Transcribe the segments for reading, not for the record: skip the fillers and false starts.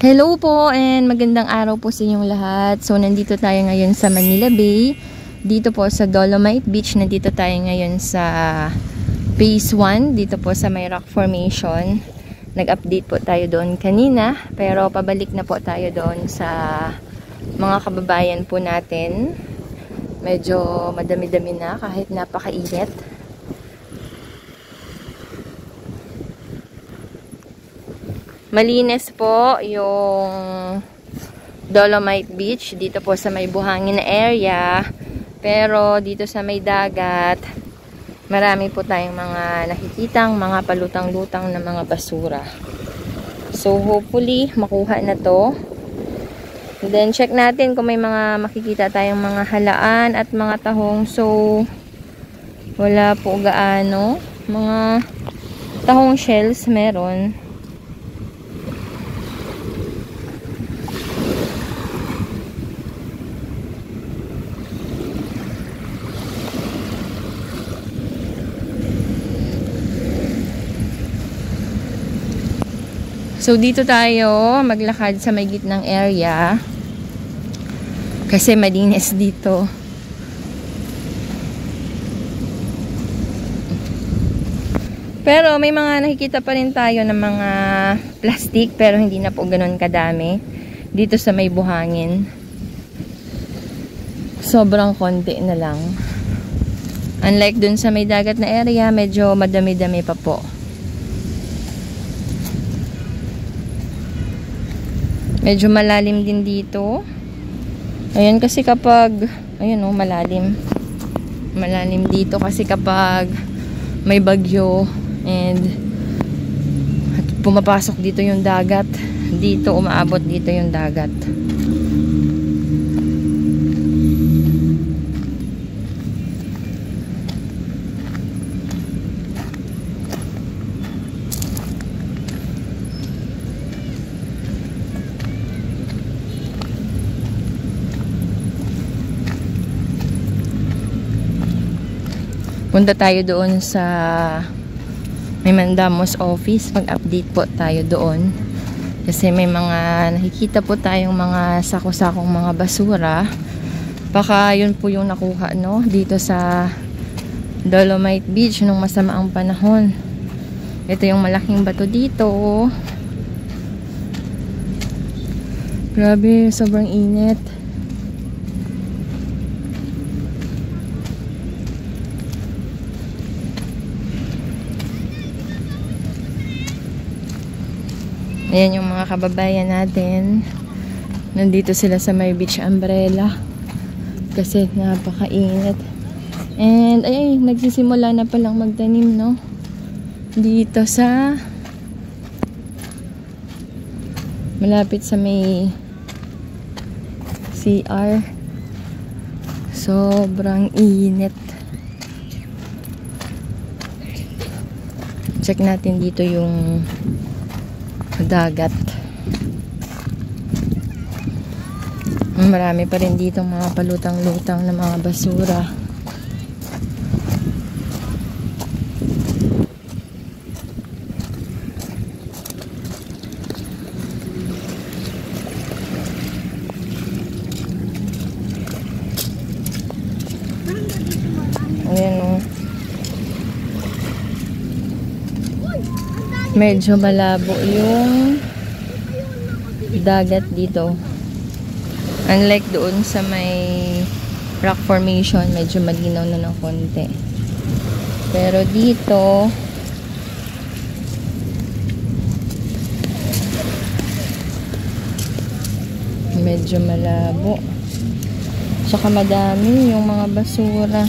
Hello po and magandang araw po sa inyong lahat. So nandito tayo ngayon sa Manila Bay. Dito po sa Dolomite Beach. Nandito tayo ngayon sa Phase 1. Dito po sa may rock formation. Nag-update po tayo doon kanina. Pero pabalik na po tayo doon sa mga kababayan po natin. Medyo madami-dami na kahit napakainit. Malinis po yung Dolomite Beach dito po sa may buhangin na area, pero dito sa may dagat marami po tayong mga nakikitang mga palutang-lutang na mga basura. So hopefully makuha na to. And then check natin kung may mga makikita tayong mga halaan at mga tahong. So wala po gaano. Mga tahong shells meron. So dito tayo maglakad sa may gitnang area kasi malinis dito. Pero may mga nakikita pa rin tayo ng mga plastic pero hindi na po ganoon kadami dito sa may buhangin. Sobrang konti na lang. Unlike dun sa may dagat na area, medyo madami-dami pa po. Medyo malalim din dito. Ayan kasi kapag, ayun malalim. Malalim dito kasi kapag may bagyo and at pumapasok dito yung dagat. Dito umaabot dito yung dagat. Punta tayo doon sa may Mandamos office. Mag-update po tayo doon. Kasi may mga nakikita po tayong mga sako-sakong mga basura. Baka yun po yung nakuha dito sa Dolomite Beach nung masamaang panahon. Ito yung malaking bato dito. Grabe, sobrang init. Ayan yung mga kababayan natin. Nandito sila sa may beach umbrella. Kasi napakainit. And ay, nagsisimula na palang magtanim, no? Dito sa malapit sa may CR. Sobrang init. Check natin dito yung dagat. Marami pa rin dito mga palutang-lutang na mga basura. Ayan medyo malabo yung dagat dito. Unlike doon sa may rock formation, medyo malinaw na ng konti. Pero dito medyo malabo. Tsaka madami yung mga basura.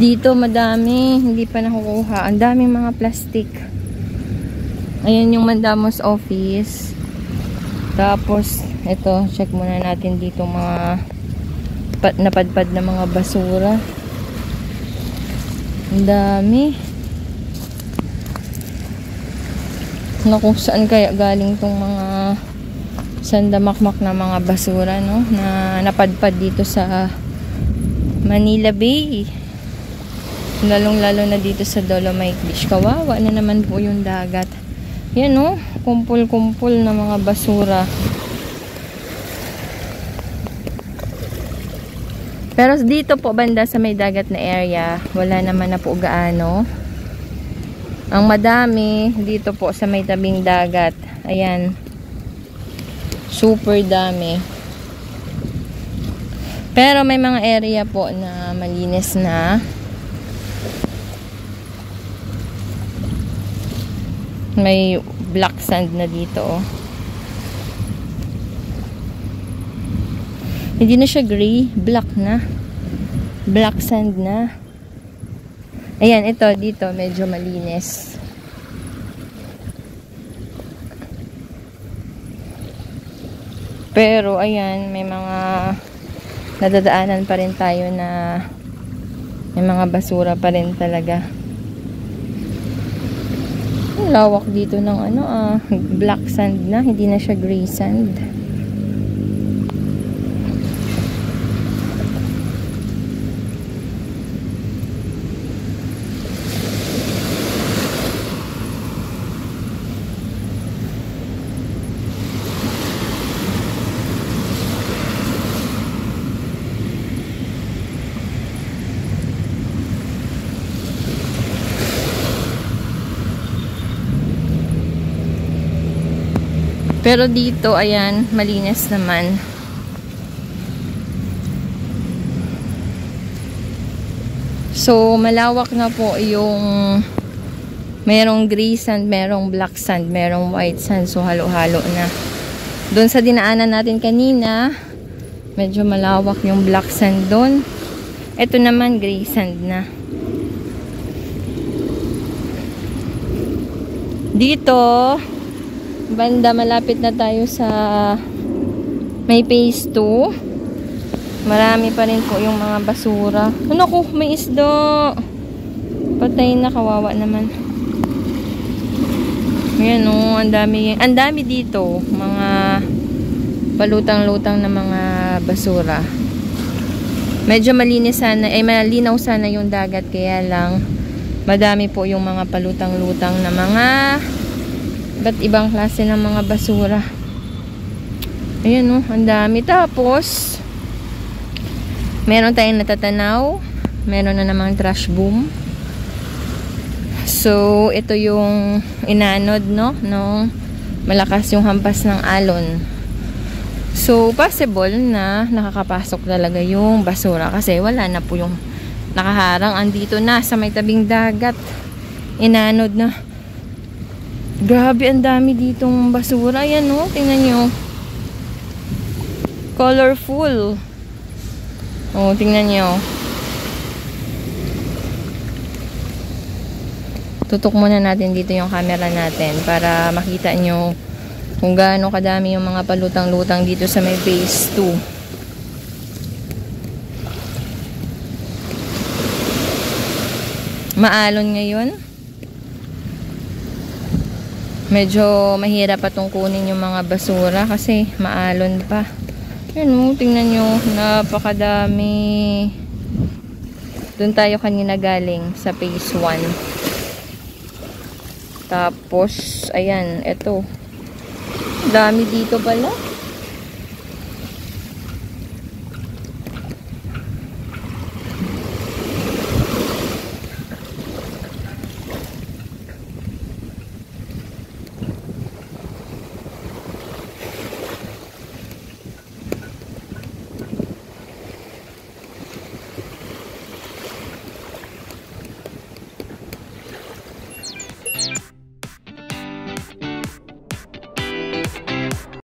Dito madami, hindi pa nakukuha. Ang daming mga plastic. Ayan yung Mandamos office. Tapos, ito, check muna natin dito mga napadpad na mga basura. Ang dami. Kung saan kaya galing tong mga sandamakmak na mga basura, no? Na napadpad dito sa Manila Bay. Lalong-lalo na dito sa Dolomite Beach. Kawawa na naman po yung dagat. Yan, no? Kumpul-kumpul na mga basura. Pero dito po banda sa may dagat na area, wala naman na po gaano. Ang madami dito po sa may tabing dagat. Ayan. Super dami. Pero may mga area po na malinis na. May black sand na dito. Oh. Hindi na siya gray. Black na. Black sand na. Ayan, ito dito medyo malinis. Pero ayan, may mga nadadaanan pa rin tayo na may mga basura pa rin talaga. Ang lawak dito ng black sand na, hindi na siya gray sand. Pero dito, ayan, malinis naman. So, malawak na po yung merong gray sand, merong black sand, merong white sand. So, halo-halo na. Doon sa dinaanan natin kanina, medyo malawak yung black sand doon. Ito naman, gray sand na. Dito, banda malapit na tayo sa may phase 2. Marami pa rin po yung mga basura. Ano ko, may isda. Patay na, kawawa naman. Ayan o, ang dami dito. Mga palutang-lutang na mga basura. Medyo malinis sana, malinaw sana yung dagat, kaya lang madami po yung mga palutang-lutang na mga ba't ibang klase ng mga basura. Ayan o, ang dami. Tapos meron tayong natatanaw, meron na namang trash boom. So ito yung inanod, no, nung malakas yung hampas ng alon. So possible na nakakapasok talaga yung basura kasi wala na po yung nakaharang. Andito na sa may tabing dagat, inanod na. Grabe, ang dami ditong basura. Ayan o, tingnan nyo. Colorful. O, tingnan nyo. Tutok muna natin dito yung camera natin para makita nyo kung gaano kadami yung mga palutang-lutang dito sa may phase 2. Maalon ngayon. Medyo mahirap pa itong kunin yung mga basura kasi maalon pa. Yan mo, tingnan nyo, napakadami. Doon tayo kanina galing sa phase 1. Tapos, ayan, eto. Dami dito pala.